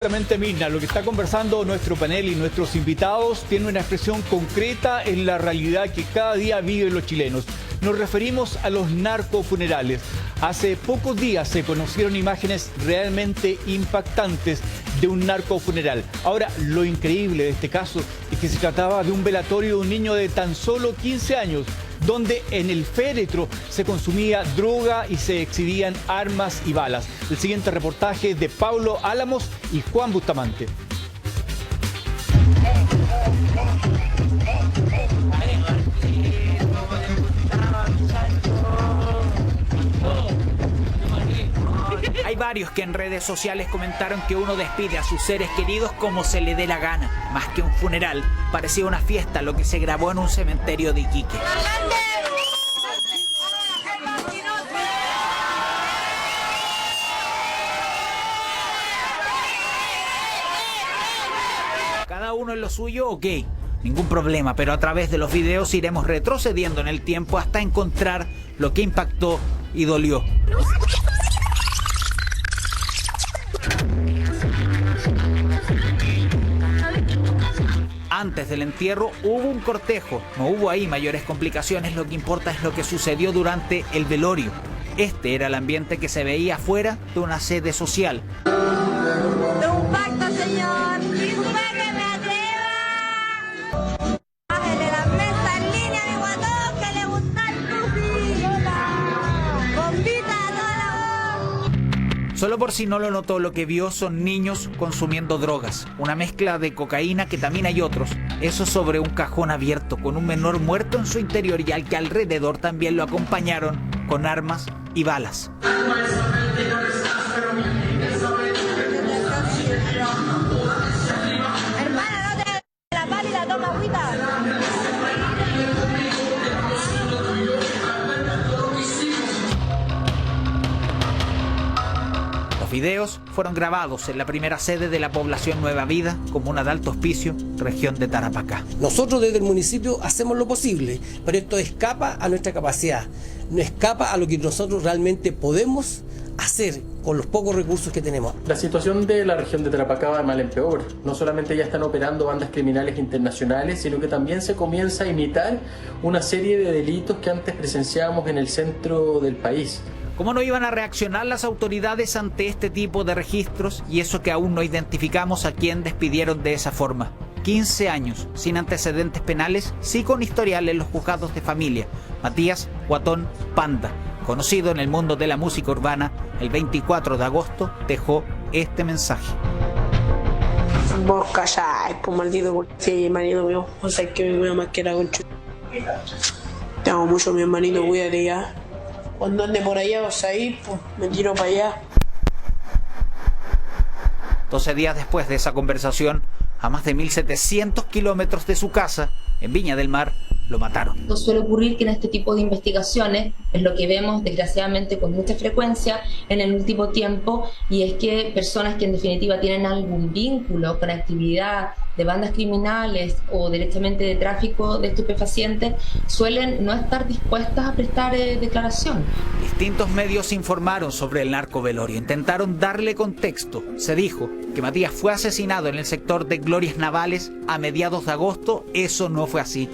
Exactamente, Mirna, lo que está conversando nuestro panel y nuestros invitados tiene una expresión concreta en la realidad que cada día viven los chilenos. Nos referimos a los narcofunerales. Hace pocos días se conocieron imágenes realmente impactantes de un narcofuneral. Ahora, lo increíble de este caso es que se trataba de un velatorio de un niño de tan solo 15 años, donde en el féretro se consumía droga y se exhibían armas y balas. El siguiente reportaje de Pablo Álamos y Juan Bustamante. Hay varios que en redes sociales comentaron que uno despide a sus seres queridos como se le dé la gana. Más que un funeral, parecía una fiesta lo que se grabó en un cementerio de Iquique. Cada uno en lo suyo, ok, ningún problema, pero a través de los videos iremos retrocediendo en el tiempo hasta encontrar lo que impactó y dolió. Antes del entierro hubo un cortejo, no hubo ahí mayores complicaciones, lo que importa es lo que sucedió durante el velorio. Este era el ambiente que se veía fuera de una sede social. ¡De un pacto, señor! ¡Disculpe que me atreva! ¡Bájele la mesa en línea, mi guatón, que le gusta el tufi! ¡Bombita a toda la voz! Solo por si no lo notó, lo que vio son niños consumiendo drogas. Una mezcla de cocaína, que también hay otros. Eso sobre un cajón abierto, con un menor muerto en su interior y al que alrededor también lo acompañaron con armas y balas. Hermana, no te la pálida, toma agüita. Los videos fueron grabados en la primera sede de la población Nueva Vida, comuna de Alto Hospicio, región de Tarapacá. Nosotros desde el municipio hacemos lo posible, pero esto escapa a nuestra capacidad, no escapa a lo que nosotros realmente podemos hacer con los pocos recursos que tenemos. La situación de la región de Tarapacá va de mal en peor. No solamente ya están operando bandas criminales internacionales, sino que también se comienza a imitar una serie de delitos que antes presenciábamos en el centro del país. ¿Cómo no iban a reaccionar las autoridades ante este tipo de registros? Y eso que aún no identificamos a quién despidieron de esa forma. 15 años, sin antecedentes penales, sí con historial en los juzgados de familia. Matías Guatón Panda, conocido en el mundo de la música urbana, el 24 de agosto dejó este mensaje. Vos calláis, pues maldito, sí, marido mío, o sea que me voy a más que era con chulo. Te amo mucho, mi hermanito, cuídate ya. Cuando ande por allá o sea, ahí, pues me tiro para allá. 12 días después de esa conversación, a más de 1.700 kilómetros de su casa, en Viña del Mar, lo mataron. No suele ocurrir que en este tipo de investigaciones es lo que vemos desgraciadamente con mucha frecuencia en el último tiempo, y es que personas que en definitiva tienen algún vínculo con actividad de bandas criminales o directamente de tráfico de estupefacientes suelen no estar dispuestas a prestar declaración. Distintos medios informaron sobre el narcovelorio, intentaron darle contexto. Se dijo que Matías fue asesinado en el sector de Glorias Navales a mediados de agosto. Eso no fue así.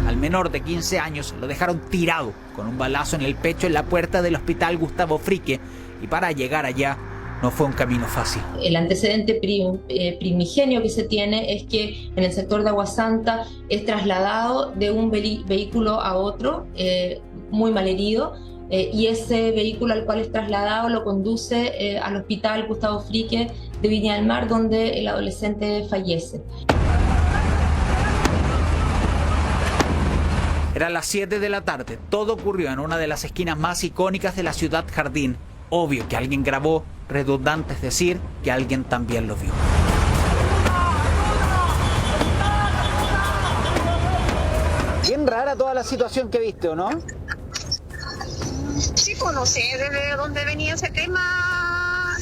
Al menor de 15 años lo dejaron tirado con un balazo en el pecho en la puerta del hospital Gustavo Frique, y para llegar allá no fue un camino fácil. El antecedente primigenio que se tiene es que en el sector de Aguasanta es trasladado de un vehículo a otro, muy malherido, y ese vehículo al cual es trasladado lo conduce al hospital Gustavo Frique de Viña del Mar, donde el adolescente fallece. Eran las 7 de la tarde, todo ocurrió en una de las esquinas más icónicas de la ciudad Jardín. Obvio que alguien grabó, redundante es decir que alguien también lo vio. Bien rara toda la situación que viste, ¿o no? Sí, pues no sé de dónde venía ese tema,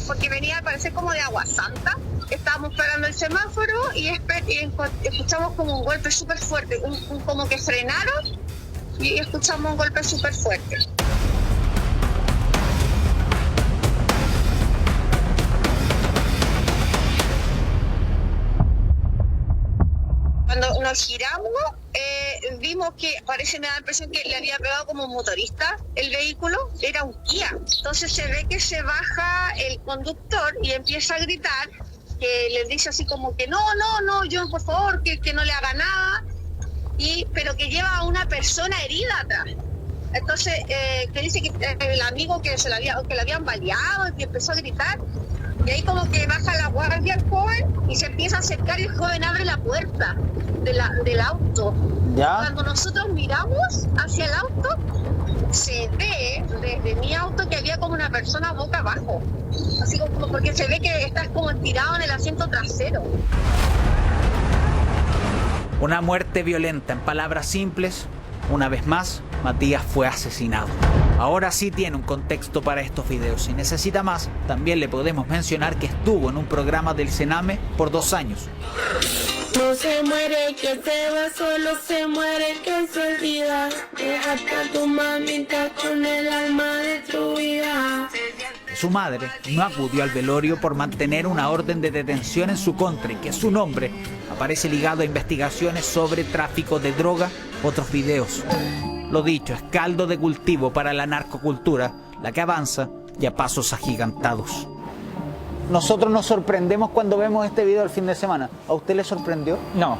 porque venía al parecer como de Aguasanta. Estábamos parando el semáforo y escuchamos como un golpe súper fuerte, como que frenaron y escuchamos un golpe súper fuerte. Cuando nos giramos, vimos que, me da la impresión que le había pegado como motorista el vehículo, era un Kia. Entonces se ve que se baja el conductor y empieza a gritar, que les dice así como que no, yo por favor, que no le haga nada, pero que lleva a una persona herida atrás. Entonces, que dice que el amigo que le habían baleado y que empezó a gritar. Y ahí como que baja la guardia el joven y se empieza a acercar y el joven abre la puerta del auto. ¿Ya? Cuando nosotros miramos hacia el auto, se ve desde mi auto que había como una persona boca abajo. Así como porque se ve que estás como tirado en el asiento trasero. Una muerte violenta, en palabras simples. Una vez más, Matías fue asesinado. Ahora sí tiene un contexto para estos videos. Si necesita más, también le podemos mencionar que estuvo en un programa del Sename por 2 años. No se muere que se va, solo se muere que se olvida. Dejaste a tu mamita con el alma destruida. Su madre no acudió al velorio por mantener una orden de detención en su contra y que su nombre aparece ligado a investigaciones sobre tráfico de droga, otros videos. Lo dicho, es caldo de cultivo para la narcocultura, la que avanza y a pasos agigantados. Nosotros nos sorprendemos cuando vemos este video el fin de semana. ¿A usted le sorprendió? No.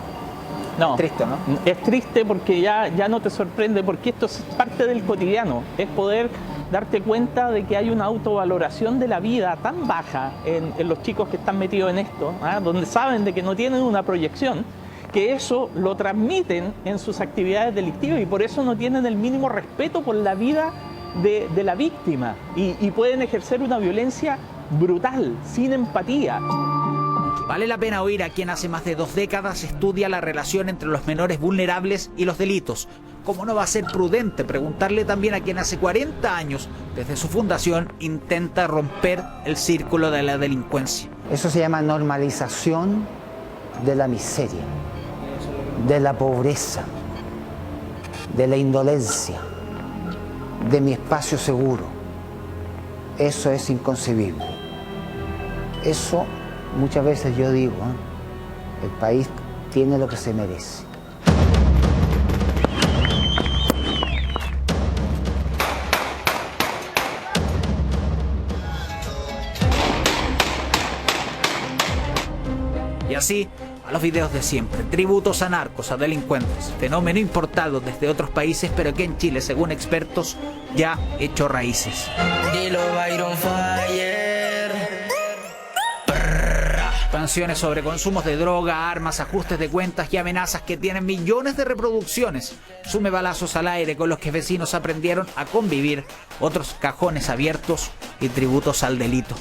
Es triste, ¿no? Es triste porque ya no te sorprende, porque esto es parte del cotidiano. Es poder darte cuenta de que hay una autovaloración de la vida tan baja en los chicos que están metidos en esto, donde saben de que no tienen una proyección, que eso lo transmiten en sus actividades delictivas y por eso no tienen el mínimo respeto por la vida de la víctima y pueden ejercer una violencia brutal, sin empatía. Vale la pena oír a quien hace más de 2 décadas estudia la relación entre los menores vulnerables y los delitos. ¿Cómo no va a ser prudente preguntarle también a quien hace 40 años, desde su fundación, intenta romper el círculo de la delincuencia? Eso se llama normalización de la miseria, de la pobreza, de la indolencia, de mi espacio seguro. Eso es inconcebible. Eso muchas veces yo digo, el país tiene lo que se merece. Y así, a los videos de siempre, tributos a narcos, a delincuentes, fenómeno importado desde otros países, pero que en Chile, según expertos, ya ha hecho raíces. Canciones sobre consumos de droga, armas, ajustes de cuentas y amenazas que tienen millones de reproducciones. Sume balazos al aire con los que vecinos aprendieron a convivir, otros cajones abiertos y tributos al delito.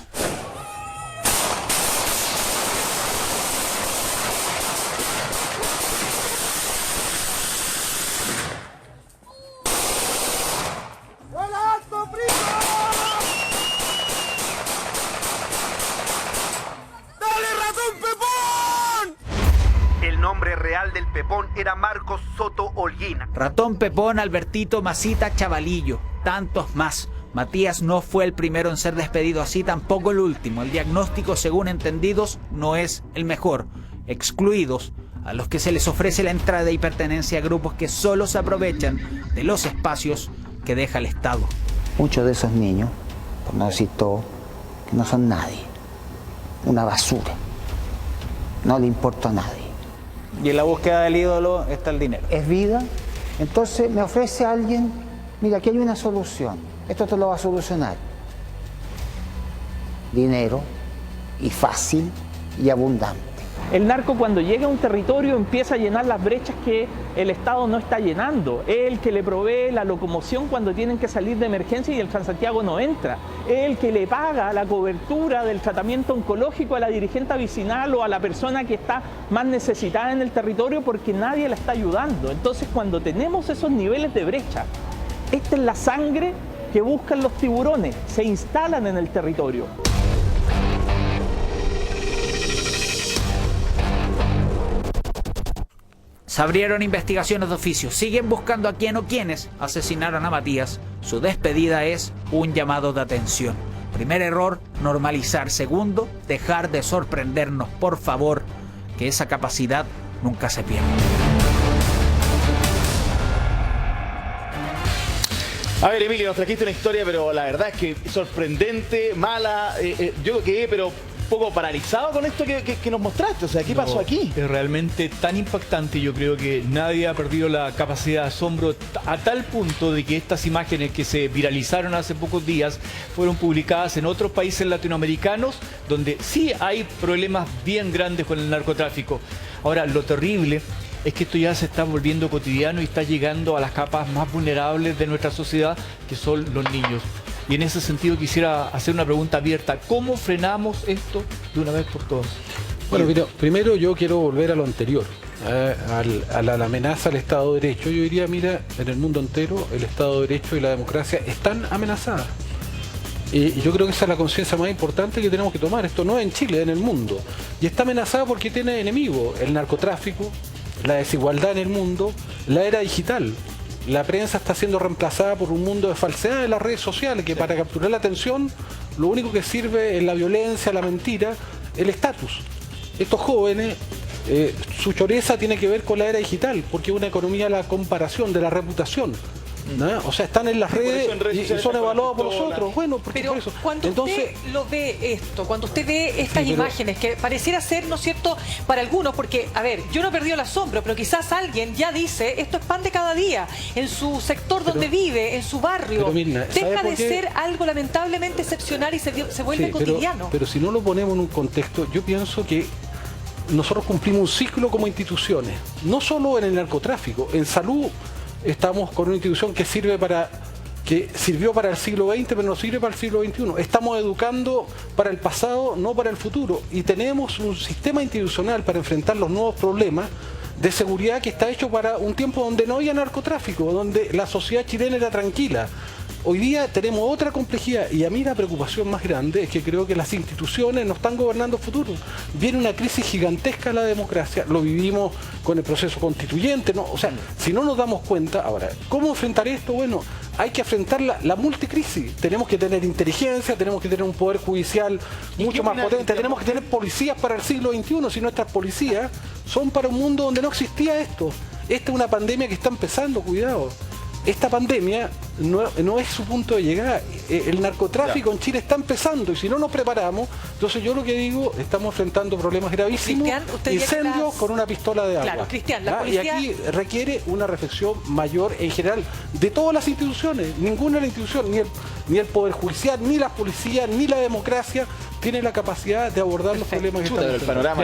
El nombre real del Pepón era Marcos Soto Holguín. Ratón Pepón, Albertito, Masita, Chavalillo, tantos más. Matías no fue el primero en ser despedido así, tampoco el último. El diagnóstico, según entendidos, no es el mejor. Excluidos a los que se les ofrece la entrada y pertenencia a grupos que solo se aprovechan de los espacios que deja el Estado. Muchos de esos niños, por no decir todo, que no son nadie, una basura, no le importa a nadie. Y en la búsqueda del ídolo está el dinero. Es vida. Entonces me ofrece alguien, mira, aquí hay una solución, esto te lo va a solucionar. Dinero, y fácil, y abundante. El narco cuando llega a un territorio empieza a llenar las brechas que el Estado no está llenando. Es el que le provee la locomoción cuando tienen que salir de emergencia y el Transantiago no entra. Es el que le paga la cobertura del tratamiento oncológico a la dirigente vecinal o a la persona que está más necesitada en el territorio porque nadie la está ayudando. Entonces cuando tenemos esos niveles de brecha, esta es la sangre que buscan los tiburones, se instalan en el territorio. Se abrieron investigaciones de oficio, siguen buscando a quién o quiénes asesinaron a Matías. Su despedida es un llamado de atención. Primer error, normalizar. Segundo, dejar de sorprendernos, por favor, que esa capacidad nunca se pierda. A ver, Emilio, nos trajiste una historia, pero la verdad es que sorprendente, mala. Yo quedé, pero poco paralizado con esto que nos mostraste. O sea, ¿qué pasó aquí? Es realmente tan impactante. Yo creo que nadie ha perdido la capacidad de asombro a tal punto de que estas imágenes que se viralizaron hace pocos días fueron publicadas en otros países latinoamericanos donde sí hay problemas bien grandes con el narcotráfico. Ahora, lo terrible es que esto ya se está volviendo cotidiano y está llegando a las capas más vulnerables de nuestra sociedad, que son los niños. Y en ese sentido quisiera hacer una pregunta abierta. ¿Cómo frenamos esto de una vez por todas? Bueno, mira, primero yo quiero volver a lo anterior, a la amenaza al Estado de Derecho. Yo diría, mira, en el mundo entero el Estado de Derecho y la democracia están amenazadas. Y yo creo que esa es la conciencia más importante que tenemos que tomar. Esto no es en Chile, es en el mundo. Y está amenazada porque tiene enemigos: el narcotráfico, la desigualdad en el mundo, la era digital. La prensa está siendo reemplazada por un mundo de falsedad en las redes sociales, que para capturar la atención lo único que sirve es la violencia, la mentira, el estatus. Estos jóvenes, su choreza tiene que ver con la era digital, porque es una economía de la comparación, de la reputación, ¿no? O sea, están en las redes y son evaluados por nosotros. Bueno, porque pero por eso. Cuando entonces, usted lo ve esto, cuando usted ve estas imágenes, que pareciera ser, ¿no es cierto?, para algunos, porque, a ver, yo no he perdido el asombro, pero quizás alguien ya dice, esto es pan de cada día, en su sector donde vive, en su barrio, Mirna, deja de ser algo lamentablemente excepcional y se vuelve cotidiano. Pero si no lo ponemos en un contexto, yo pienso que nosotros cumplimos un ciclo como instituciones, no solo en el narcotráfico, en salud. Estamos con una institución que sirvió para el siglo XX, pero no sirve para el siglo XXI. Estamos educando para el pasado, no para el futuro. Y tenemos un sistema institucional para enfrentar los nuevos problemas de seguridad que está hecho para un tiempo donde no había narcotráfico, donde la sociedad chilena era tranquila. Hoy día tenemos otra complejidad, y a mí la preocupación más grande es que creo que las instituciones no están gobernando el futuro. Viene una crisis gigantesca a la democracia, lo vivimos con el proceso constituyente, ¿no? O sea, si no nos damos cuenta, ahora, ¿cómo enfrentar esto? Bueno, hay que enfrentar la multicrisis. Tenemos que tener inteligencia, tenemos que tener un poder judicial mucho más potente, tenemos que tener policías para el siglo XXI, si nuestras policías son para un mundo donde no existía esto. Esta es una pandemia que está empezando, cuidado. Esta pandemia no es su punto de llegada. El narcotráfico en Chile está empezando, y si no nos preparamos, entonces yo lo que digo, estamos enfrentando problemas gravísimos, incendios con una pistola de agua. Claro, Cristian, la policía... Y aquí requiere una reflexión mayor en general de todas las instituciones. Ninguna de las instituciones, ni el Poder Judicial, ni la policía, ni la democracia tiene la capacidad de abordar los problemas que estamos el panorama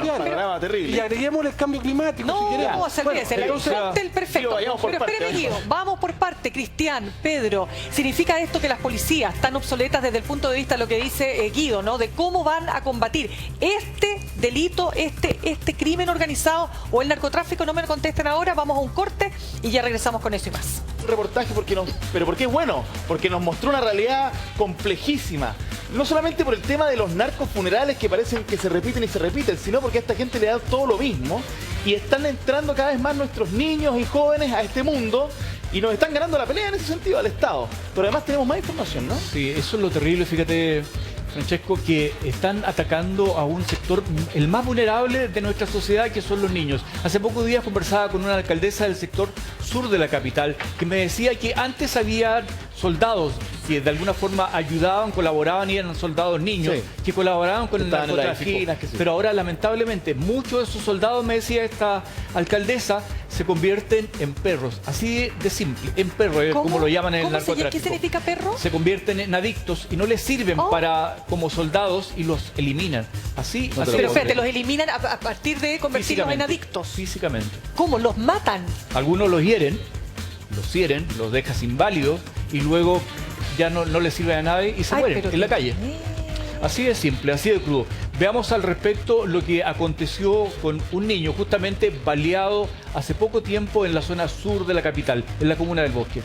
panorama terrible. Y agreguemos el cambio climático, no, si queremos. No, el perfecto. Pero espéreme, vamos por parte. Cristian, Pedro, ¿significa esto que las policías están obsoletas desde el punto de vista de lo que dice Guido, ¿no?, de cómo van a combatir este delito, este crimen organizado o el narcotráfico? No me lo contesten ahora, vamos a un corte y ya regresamos con eso y más. Un reportaje pero porque es bueno, porque nos mostró una realidad complejísima. No solamente por el tema de los narcos funerales que parecen que se repiten y se repiten, sino porque a esta gente le da todo lo mismo y están entrando cada vez más nuestros niños y jóvenes a este mundo y nos están ganando la pelea en ese sentido al Estado. Pero además tenemos más información, ¿no? Sí, eso es lo terrible, fíjate, Francesco, que están atacando a un sector, el más vulnerable de nuestra sociedad, que son los niños. Hace pocos días conversaba con una alcaldesa del sector sur de la capital, que me decía que antes había soldados que de alguna forma ayudaban, colaboraban y eran soldados niños, que colaboraban con el narcotráfico. Pero ahora, lamentablemente, muchos de esos soldados, me decía esta alcaldesa, se convierten en perros. Así de simple, en perros, como lo llaman en el narcotráfico. ¿Qué significa perro? Se convierten en adictos y no les sirven como soldados y los eliminan. Así. Pero espérate, los eliminan a partir de convertirlos en adictos. Físicamente. ¿Cómo? ¿Los matan? Algunos los hieren, los dejas inválidos y luego ya no les sirve a nadie y se mueren en la calle. Así de simple, así de crudo. Veamos al respecto lo que aconteció con un niño justamente baleado hace poco tiempo en la zona sur de la capital, en la comuna del Bosque.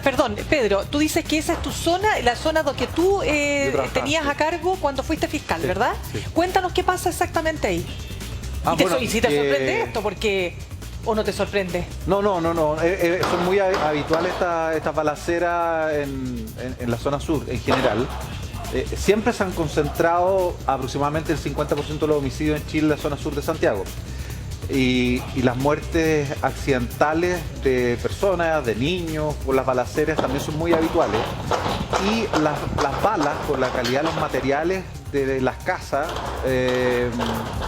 Perdón, Pedro, tú dices que esa es tu zona, la zona que tú tenías a cargo cuando fuiste fiscal, ¿verdad? Sí. Cuéntanos qué pasa exactamente ahí. ¿Y si te sorprende esto? Porque... ¿O no te sorprende? No. Son muy habituales estas balaceras en la zona sur en general. Siempre se han concentrado aproximadamente el 50% de los homicidios en Chile en la zona sur de Santiago. Y las muertes accidentales de personas, de niños, por las balaceras también son muy habituales. Y las balas, por la calidad de los materiales de las casas,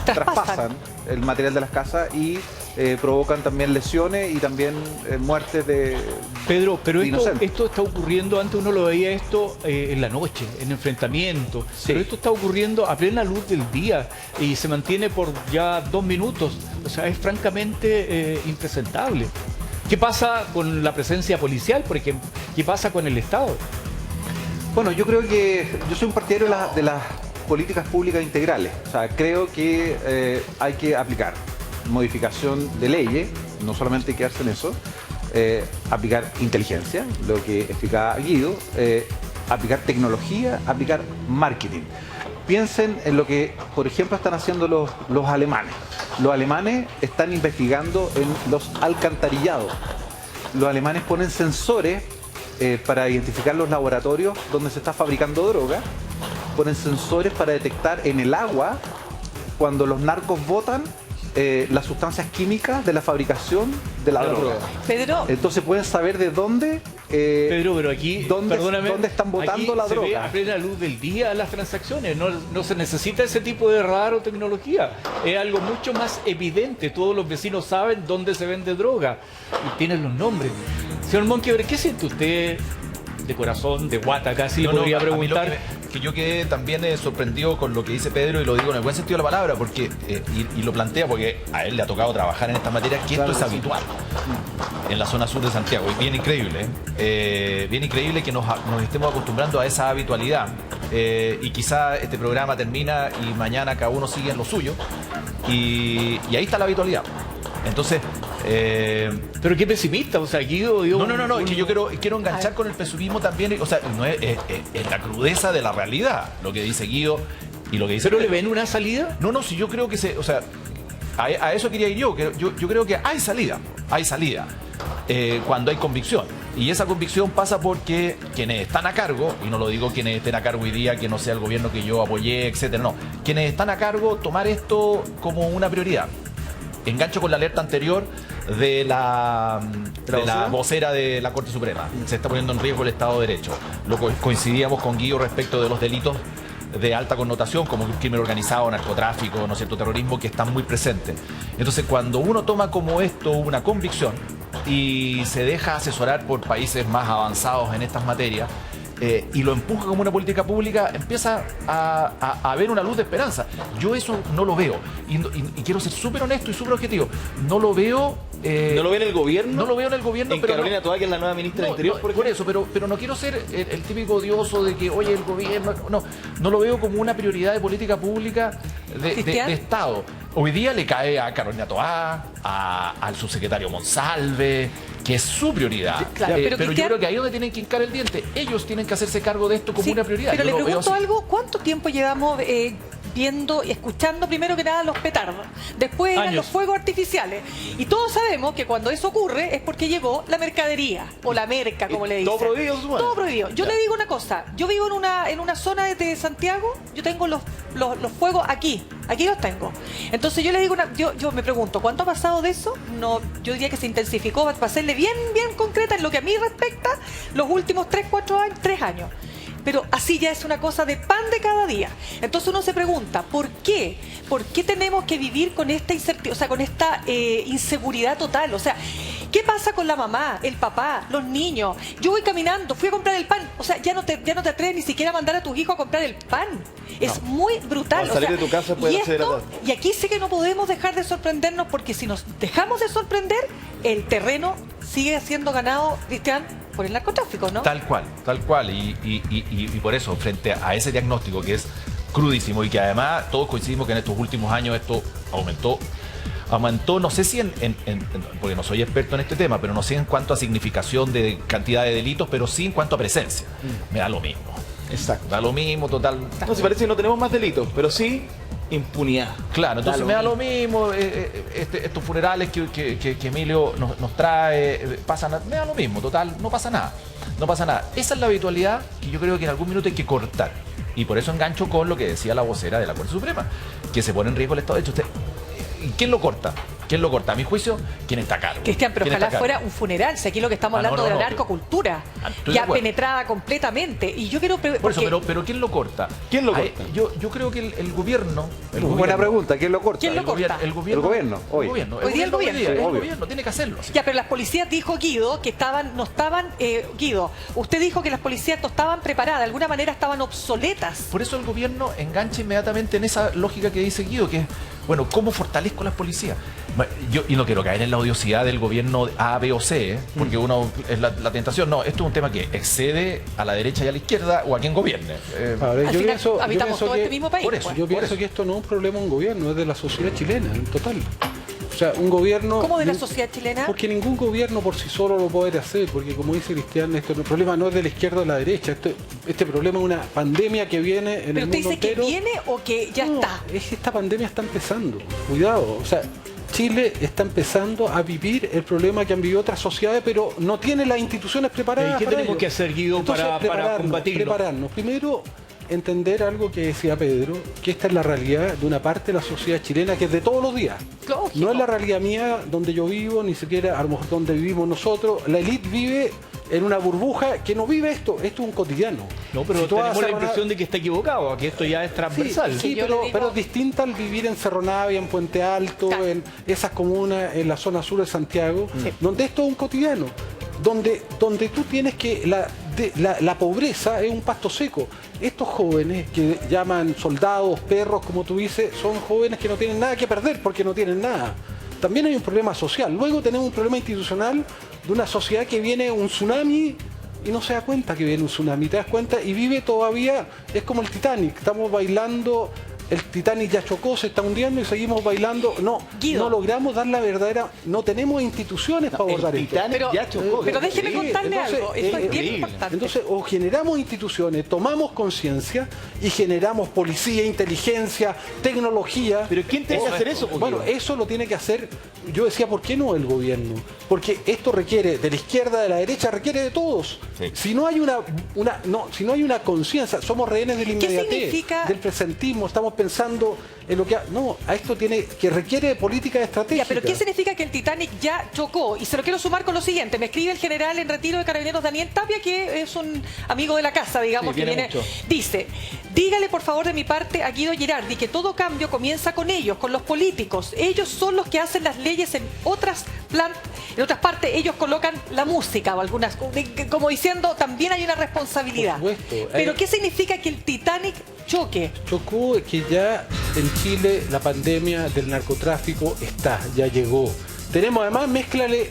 traspasan el material de las casas y provocan también lesiones y también muertes de Pedro, pero inocentes. esto está ocurriendo, antes uno lo veía esto en la noche, en enfrentamiento, pero esto está ocurriendo a plena luz del día y se mantiene por ya 2 minutos, o sea, es francamente impresentable. ¿Qué pasa con la presencia policial, por ejemplo? ¿Qué pasa con el Estado? Bueno, yo creo que yo soy un partidario de las políticas públicas integrales, o sea, creo que hay que aplicar modificación de leyes, no solamente quedarse en eso, aplicar inteligencia, lo que explicaba Guido, aplicar tecnología, aplicar marketing. Piensen en lo que, por ejemplo, están haciendo los alemanes. Los alemanes están investigando en los alcantarillados. Los alemanes ponen sensores para identificar los laboratorios donde se está fabricando droga, ponen sensores para detectar en el agua cuando los narcos botan las sustancias químicas de la fabricación de la droga. Pedro. Entonces pueden saber de dónde, Pedro, pero aquí, perdóname, dónde están botando la se ve droga. a plena luz del día las transacciones, no se necesita ese tipo de radar o tecnología. Es algo mucho más evidente. Todos los vecinos saben dónde se vende droga y tienen los nombres. Señor Monkeberg, ¿qué siente usted de corazón, de guata casi? Le podría preguntar. Que yo quedé también sorprendido con lo que dice Pedro, y lo digo en el buen sentido de la palabra, porque y lo plantea porque a él le ha tocado trabajar en esta materia, que esto es habitual en la zona sur de Santiago, y bien increíble, bien increíble que nos estemos acostumbrando a esa habitualidad, y quizá este programa termina y mañana cada uno sigue en lo suyo, y ahí está la habitualidad. Entonces, pero qué pesimista, o sea, Guido... No, es que yo quiero enganchar con el pesimismo también, o sea, no es la crudeza de la realidad, lo que dice Guido y lo que dice... ¿Pero le ven una salida? No, si yo creo que o sea, a eso quería ir yo creo que hay salida, cuando hay convicción. Y esa convicción pasa porque quienes están a cargo, y no lo digo quienes estén a cargo hoy día, que no sea el gobierno que yo apoyé, etcétera, no, quienes están a cargo, tomar esto como una prioridad. Engancho con la alerta anterior de la vocera de la Corte Suprema. Se está poniendo en riesgo el Estado de Derecho. Coincidíamos con Guido respecto de los delitos de alta connotación, como el crimen organizado, narcotráfico, ¿no es cierto?, terrorismo, que están muy presentes. Entonces, cuando uno toma como esto una convicción y se deja asesorar por países más avanzados en estas materias, y lo empuja como una política pública, empieza a haber una luz de esperanza. Yo eso no lo veo. Y quiero ser súper honesto y súper objetivo. No lo veo... ¿No lo ve en el gobierno? No lo veo en el gobierno. En Carolina Toá, que es la nueva ministra del Interior, por eso, pero no quiero ser el típico odioso de que, oye, el gobierno... No lo veo como una prioridad de política pública de Estado. Hoy día le cae a Carolina Toá, al subsecretario Monsalve, que es su prioridad. Claro, pero yo creo que ahí es donde tienen que hincar el diente. Ellos tienen que hacerse cargo de esto como una prioridad. Pero le pregunto algo, ¿cuánto tiempo llevamos viendo y escuchando primero que nada los petardos? Después eran los fuegos artificiales. Y todos sabemos que cuando eso ocurre es porque llegó la mercadería, o la merca, como le dicen. Todo prohibido, Sumana. Todo prohibido. Yo le digo una cosa, yo vivo en una zona de Santiago, yo tengo los fuegos aquí los tengo. Entonces yo le digo, yo me pregunto, ¿cuánto ha pasado de eso? No, yo diría que se intensificó, para serle bien concreta en lo que a mí respecta, los últimos 3 años. Pero así ya es una cosa de pan de cada día. Entonces uno se pregunta, ¿por qué? ¿Por qué tenemos que vivir con esta incertidumbre, o sea, con esta inseguridad total? O sea, ¿qué pasa con la mamá, el papá, los niños? Yo voy caminando, fui a comprar el pan. O sea, ya no te atreves ni siquiera a mandar a tus hijos a comprar el pan. Es muy brutal. Al salir de tu casa puedes acceder a todo. Y aquí sí que no podemos dejar de sorprendernos, porque si nos dejamos de sorprender, el terreno sigue siendo ganado, Cristian, por el narcotráfico, ¿no? Tal cual. Y por eso, frente a ese diagnóstico que es crudísimo y que además todos coincidimos que en estos últimos años esto aumentó, no sé si porque no soy experto en este tema, pero no sé en cuanto a significación de cantidad de delitos, pero sí en cuanto a presencia. Me da lo mismo. Exacto. Da lo mismo, total. No, si parece que no tenemos más delitos, pero sí impunidad. Claro, entonces me da lo mismo, estos funerales que Emilio nos trae, me da lo mismo, total, no pasa nada. No pasa nada. Esa es la habitualidad que yo creo que en algún minuto hay que cortar. Y por eso engancho con lo que decía la vocera de la Corte Suprema, que se pone en riesgo el Estado de Derecho. ¿Quién lo corta? ¿Quién lo corta? A mi juicio, ¿quién está a cargo? Cristian, pero ojalá fuera un funeral. Si aquí lo que estamos hablando de la narcocultura, ya penetrada completamente. Y yo quiero... Por eso, pero ¿quién lo corta? ¿Quién lo corta? Yo creo que el gobierno... Buena pregunta, ¿quién lo corta? ¿Quién lo corta? El gobierno. Hoy día el gobierno. El gobierno tiene que hacerlo. Ya, pero las policías, dijo Guido, que Guido, usted dijo que las policías no estaban preparadas, de alguna manera estaban obsoletas. Por eso el gobierno engancha inmediatamente en esa lógica que dice Guido, que es, bueno, ¿cómo fortalezco las policías? Y no quiero caer en la odiosidad del gobierno A, B o C, porque uno es la tentación. No, esto es un tema que excede a la derecha y a la izquierda o a quien gobierne. Yo pienso habitamos todo este mismo país. Yo pienso que esto no es un problema de un gobierno, es de la sociedad chilena, en total. O sea, un gobierno... ¿Cómo de la sociedad chilena? Porque ningún gobierno por sí solo lo puede hacer, porque como dice Cristian, el problema no es de la izquierda o de la derecha, este problema es una pandemia que viene en el mundo entero. ¿Pero usted dice que viene o que ya está? Es que esta pandemia está empezando, cuidado, o sea... Chile está empezando a vivir el problema que han vivido otras sociedades, pero no tiene las instituciones preparadas. ¿Y qué tenemos que hacer, Guido, para combatirlo? Prepararnos. Primero, entender algo que decía Pedro, que esta es la realidad de una parte de la sociedad chilena que es de todos los días. Lógico. No es la realidad mía donde yo vivo, ni siquiera a lo mejor donde vivimos nosotros. La élite vive en una burbuja que no vive esto es un cotidiano. No, pero tenemos la impresión de que está equivocado, que esto ya es transversal. Sí, pero es distinta al vivir en Cerro Navia, en Puente Alto, en esas comunas, en la zona sur de Santiago, donde esto es un cotidiano, donde tú tienes que la pobreza es un pasto seco. Estos jóvenes que llaman soldados, perros, como tú dices, son jóvenes que no tienen nada que perder porque no tienen nada. También hay un problema social. Luego tenemos un problema institucional de una sociedad que viene un tsunami y no se da cuenta que viene un tsunami. Te das cuenta y vive todavía, es como el Titanic. Estamos bailando, el Titanic ya chocó, se está hundiendo y seguimos bailando. No, Guido, no logramos dar la verdadera, no tenemos instituciones para abordar esto. Ya chocó. Pero déjeme contarle algo, esto es bien importante. Entonces, o generamos instituciones, tomamos conciencia y generamos policía, inteligencia, tecnología. Pero ¿quién tiene que hacer eso? Bueno, eso lo tiene que hacer, yo decía, ¿por qué no el gobierno? Porque esto requiere de la izquierda, de la derecha, requiere de todos. Sí. Si no hay si no hay una conciencia, somos rehenes del inmediatez, del presentismo, estamos pensando en lo que... a esto requiere de política estratégica. Pero ¿qué significa que el Titanic ya chocó? Y se lo quiero sumar con lo siguiente. Me escribe el general en retiro de Carabineros, Daniel Tapia, que es un amigo de la casa, digamos, que viene. Dice, dígale por favor de mi parte a Guido Girardi que todo cambio comienza con ellos, con los políticos. Ellos son los que hacen las leyes en otras partes, ellos colocan la música o algunas, como diciendo, también hay una responsabilidad. Por supuesto. Pero ¿qué significa que el Titanic choque? Chocó que ya en Chile la pandemia del narcotráfico ya llegó. Tenemos además, mézclale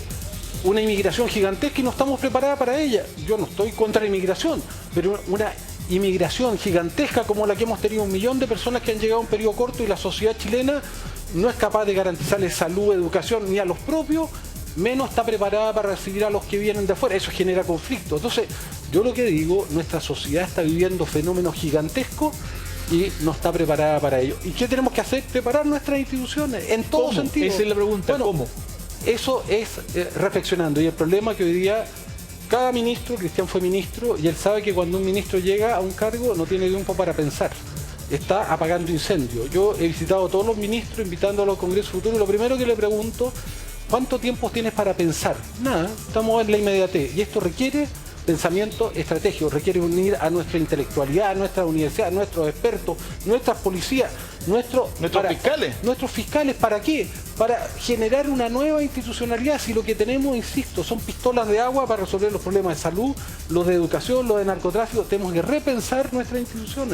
una inmigración gigantesca y no estamos preparados para ella. Yo no estoy contra la inmigración, pero una inmigración gigantesca como la que hemos tenido, 1 millón de personas que han llegado en un periodo corto y la sociedad chilena no es capaz de garantizarles salud, educación, ni a los propios, menos está preparada para recibir a los que vienen de afuera. Eso genera conflicto. Entonces, yo lo que digo, nuestra sociedad está viviendo fenómenos gigantescos y no está preparada para ello. ¿Y qué tenemos que hacer? Preparar nuestras instituciones, en todo sentido. Esa es la pregunta, bueno, ¿cómo? Eso es reflexionando. Y el problema que hoy día, cada ministro, Cristian fue ministro, y él sabe que cuando un ministro llega a un cargo no tiene tiempo para pensar. Está apagando incendios. Yo he visitado a todos los ministros, invitándolos al Congreso Futuro, y lo primero que le pregunto, ¿cuánto tiempo tienes para pensar? Nada, estamos en la inmediatez. Y esto requiere pensamiento estratégico, requiere unir a nuestra intelectualidad, a nuestra universidad, a nuestros expertos, nuestras policías, nuestros fiscales. Nuestros fiscales, ¿para qué? Para generar una nueva institucionalidad. Si lo que tenemos, insisto, son pistolas de agua para resolver los problemas de salud, los de educación, los de narcotráfico, tenemos que repensar nuestras instituciones.